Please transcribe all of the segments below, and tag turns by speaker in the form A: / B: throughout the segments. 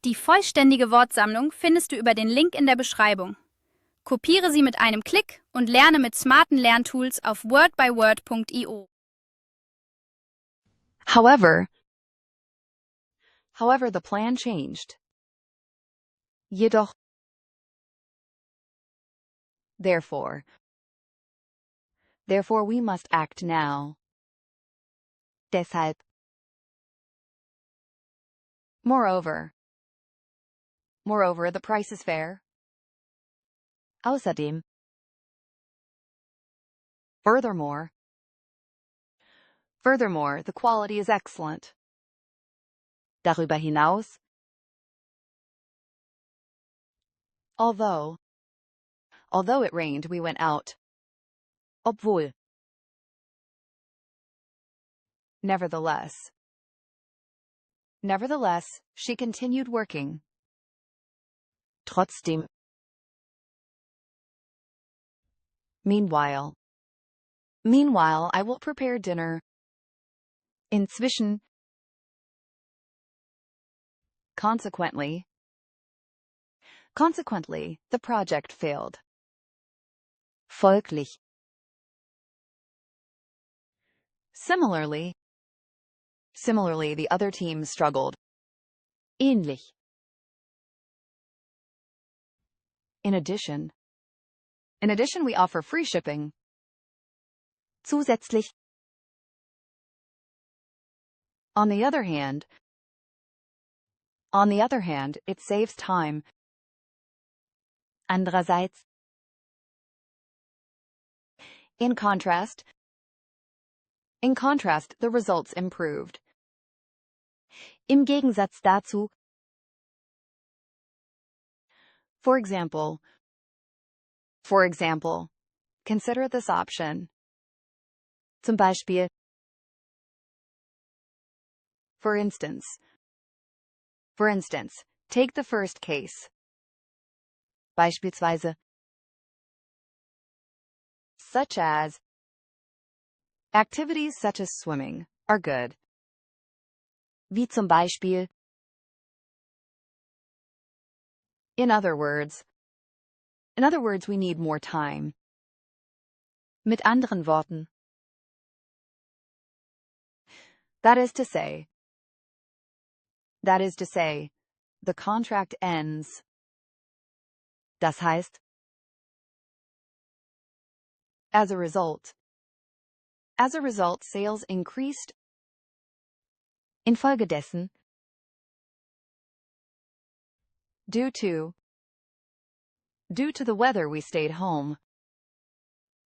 A: Die vollständige Wortsammlung findest du über den Link in der Beschreibung. Kopiere sie mit einem Klick und lerne mit smarten Lerntools auf WordByWord.io.
B: However, the plan changed. Jedoch, therefore, we must act now. Deshalb. Moreover, the price is fair. Außerdem. Furthermore, the quality is excellent. Darüber hinaus. Although it rained, we went out. Obwohl. Nevertheless, she continued working. Trotzdem. Meanwhile, I will prepare dinner. Inzwischen. Consequently, the project failed. Folglich. Similarly, the other team struggled. Ähnlich. In addition, we offer free shipping. Zusätzlich. On the other hand, it saves time. Andererseits. In contrast, the results improved. Im Gegensatz dazu. For example, consider this option. Zum Beispiel. For instance, take the first case. Beispielsweise. Such as. Activities such as swimming are good. Wie zum Beispiel. In other words, we need more time. Mit anderen Worten. That is to say, the contract ends. Das heißt, as a result, sales increased. Infolgedessen. Due to the weather, we stayed home.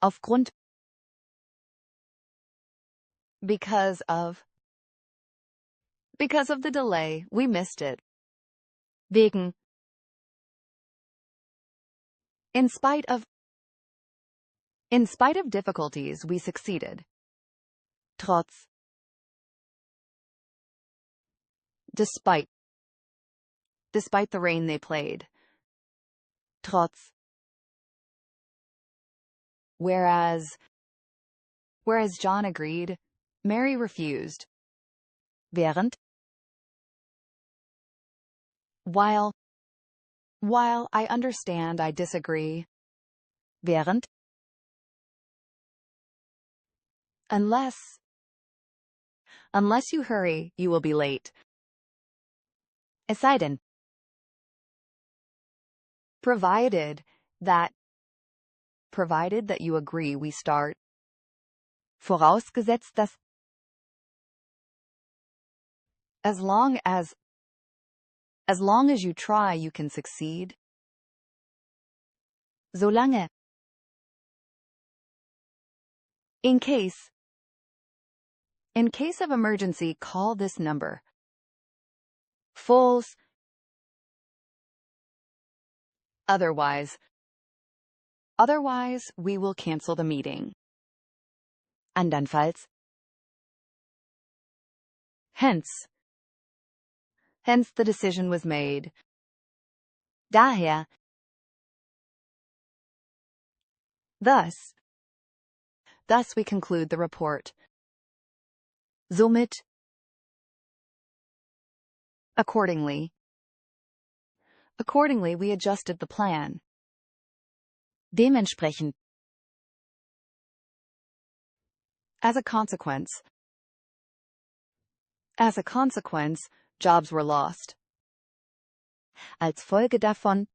B: Aufgrund. Because of the delay, we missed it. Wegen. In spite of difficulties, we succeeded. Trotz. Despite the rain, they played. Trotz. Whereas John agreed, Mary refused. Während. While I understand, I disagree. Während. Unless you hurry, you will be late. Es sei denn. Provided that you agree, we start. Vorausgesetzt, dass. As long as you try, you can succeed. Solange. In case of emergency, call this number. False. Otherwise, we will cancel the meeting. Andernfalls. Hence, the decision was made. Daher. Thus, we conclude the report. Somit. Accordingly. Accordingly, we adjusted the plan. Dementsprechend. As a consequence. As a consequence, jobs were lost. Als Folge davon.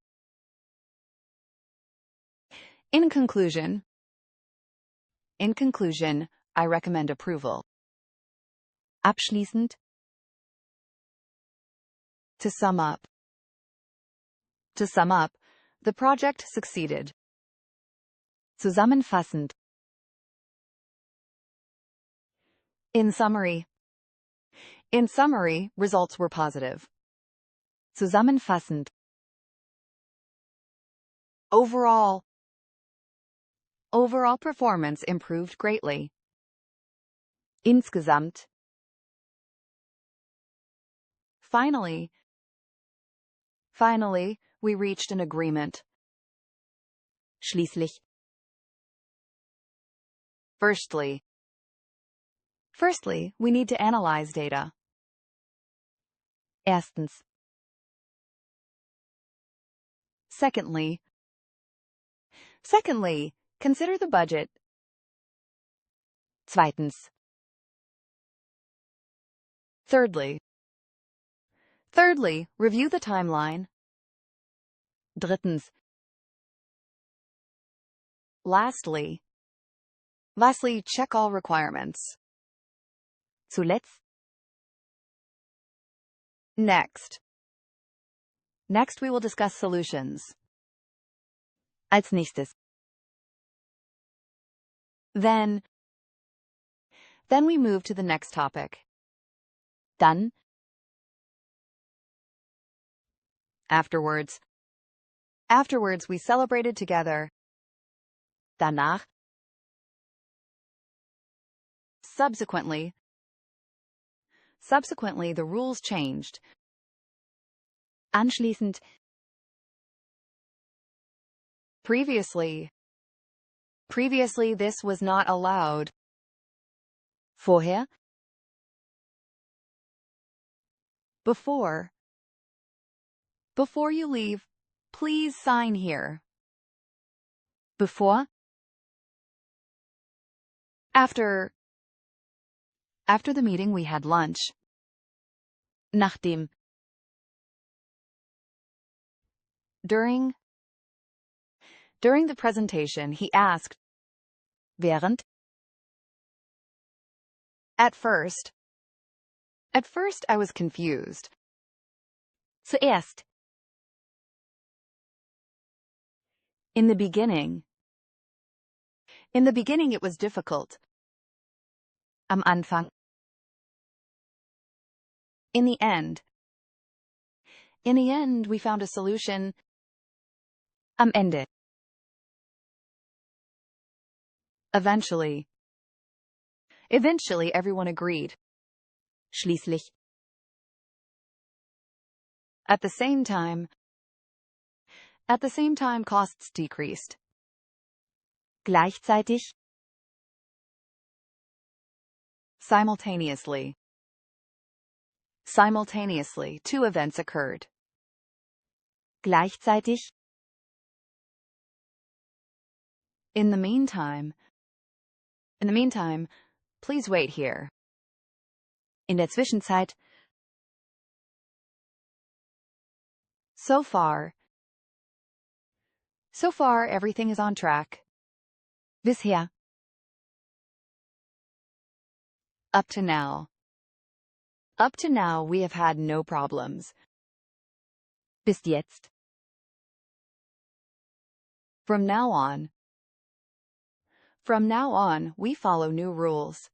B: In conclusion. In conclusion, I recommend approval. Abschließend. To sum up. To sum up, the project succeeded. Zusammenfassend. In summary. In summary, results were positive. Zusammenfassend. Overall. Overall performance improved greatly. Insgesamt. Finally. Finally, we reached an agreement. Schließlich. Firstly. Firstly, we need to analyze data. Erstens. Secondly. Secondly, consider the budget. Zweitens. Thirdly. Thirdly, review the timeline. Drittens. Lastly. Lastly, check all requirements. Zuletzt. Next. Next, we will discuss solutions. Als nächstes. Then we move to the next topic. Dann. Afterwards. Afterwards, we celebrated together. Danach. Subsequently. Subsequently, the rules changed. Anschließend. Previously. Previously, this was not allowed. Vorher. Before. Before you leave, please sign here. Bevor. After the meeting, we had lunch. Nachdem. During the presentation, he asked. Während. At first, I was confused. Zuerst. In the beginning, it was difficult. Am Anfang. In the end, we found a solution. Am Ende. Eventually, everyone agreed. Schließlich. At the same time, costs decreased. Gleichzeitig. Simultaneously. Simultaneously, two events occurred. Gleichzeitig. In the meantime, please wait here. In der Zwischenzeit. So far, everything is on track. Bisher. Up to now, we have had no problems. Bis jetzt. From now on, we follow new rules.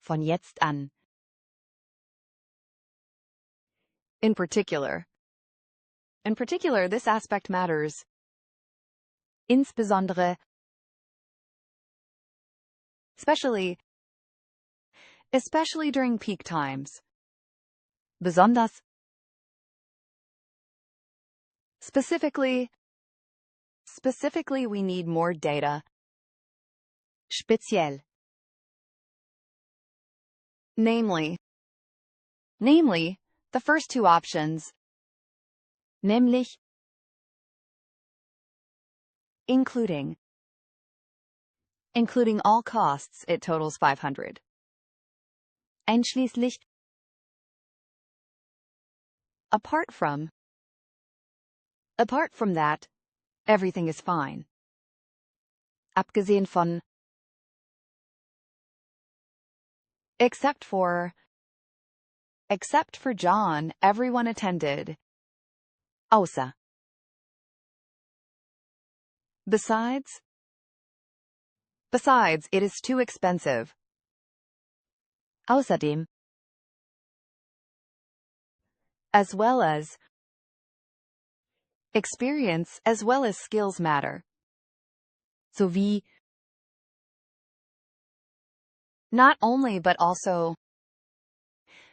B: Von jetzt an. In particular, this aspect matters. Insbesondere. Especially during peak times. Besonders. Specifically, we need more data. Speziell. Namely, the first two options. nämlich including all costs, it totals 500. Einschließlich apart from that, everything is fine. Abgesehen von except for John, everyone attended. Außer besides, it is too expensive. Außerdem as well as experience as well as skills matter. Sowie not only but also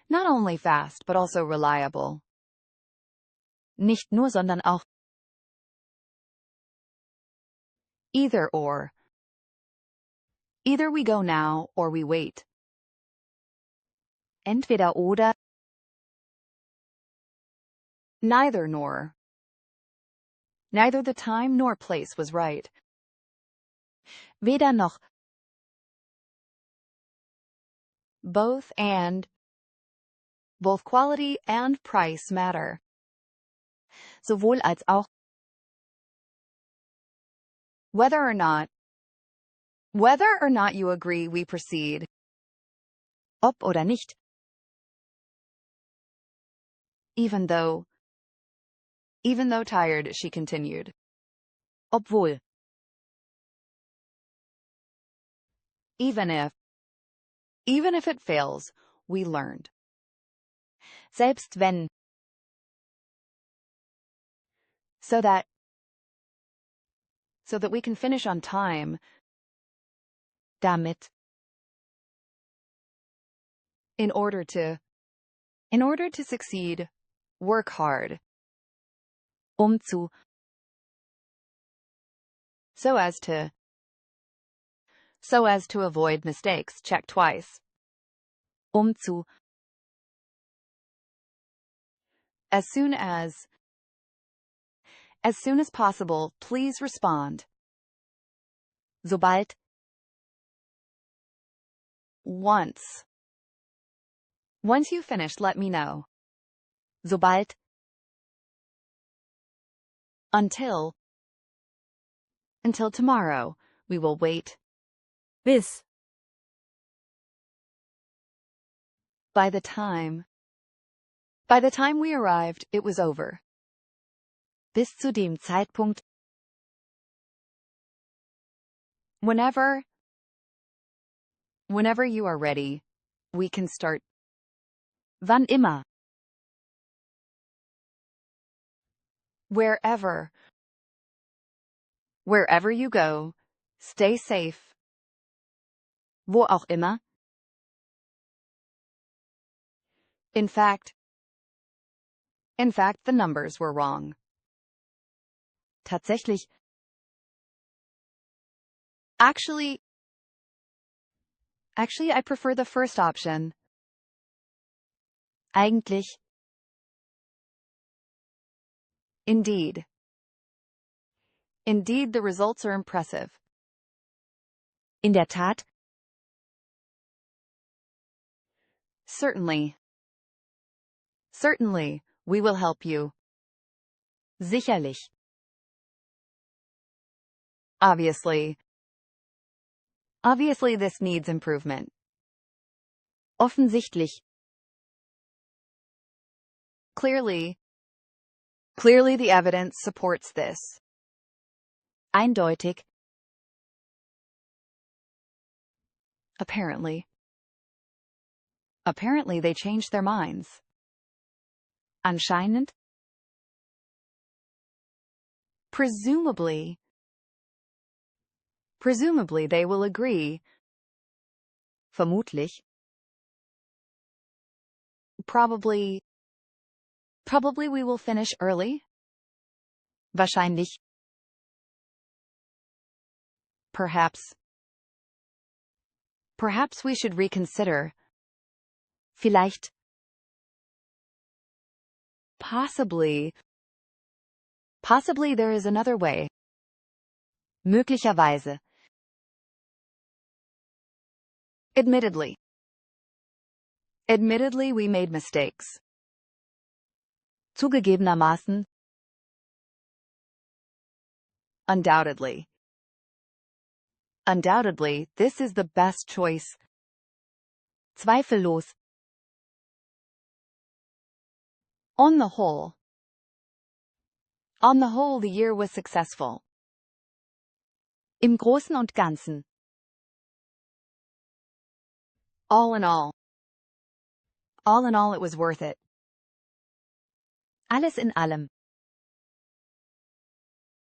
B: not only fast but also reliable. Nicht nur, sondern auch either or. Either we go now or we wait. Entweder oder. Neither nor. Neither the time nor place was right. Weder noch. Both and. Both quality and price matter. Sowohl als auch. Whether or not you agree, we proceed. Ob oder nicht. Even though tired, she continued. Obwohl. Even if it fails, we learned. Selbst wenn. So that we can finish on time. Damit. In order to succeed, work hard. So as to avoid mistakes, check twice. As soon as possible, please respond. Sobald. Once you finish, let me know. Sobald. Until tomorrow, we will wait.
C: Bis.
B: By the time we arrived, it was over. Bis zu dem Zeitpunkt. Whenever you are ready, we can start. Wann immer. Wherever you go, stay safe. Wo auch immer. In fact, the numbers were wrong. Tatsächlich. Actually, I prefer the first option. Eigentlich. Indeed, the results are impressive. In der Tat. Certainly, we will help you. Sicherlich. Obviously, this needs improvement. Offensichtlich. Clearly, the evidence supports this. Eindeutig. Apparently, they changed their minds. Anscheinend. Presumably, they will agree. Vermutlich. Probably we will finish early. Wahrscheinlich. Perhaps we should reconsider. Vielleicht. Possibly. Possibly there is another way. Möglicherweise. Admittedly. Admittedly, we made mistakes. Zugegebenermaßen. Undoubtedly. Undoubtedly, this is the best choice. Zweifellos. On the whole. On the whole, the year was successful. Im Großen und Ganzen. All in all. All in all, it was worth it. Alles in allem.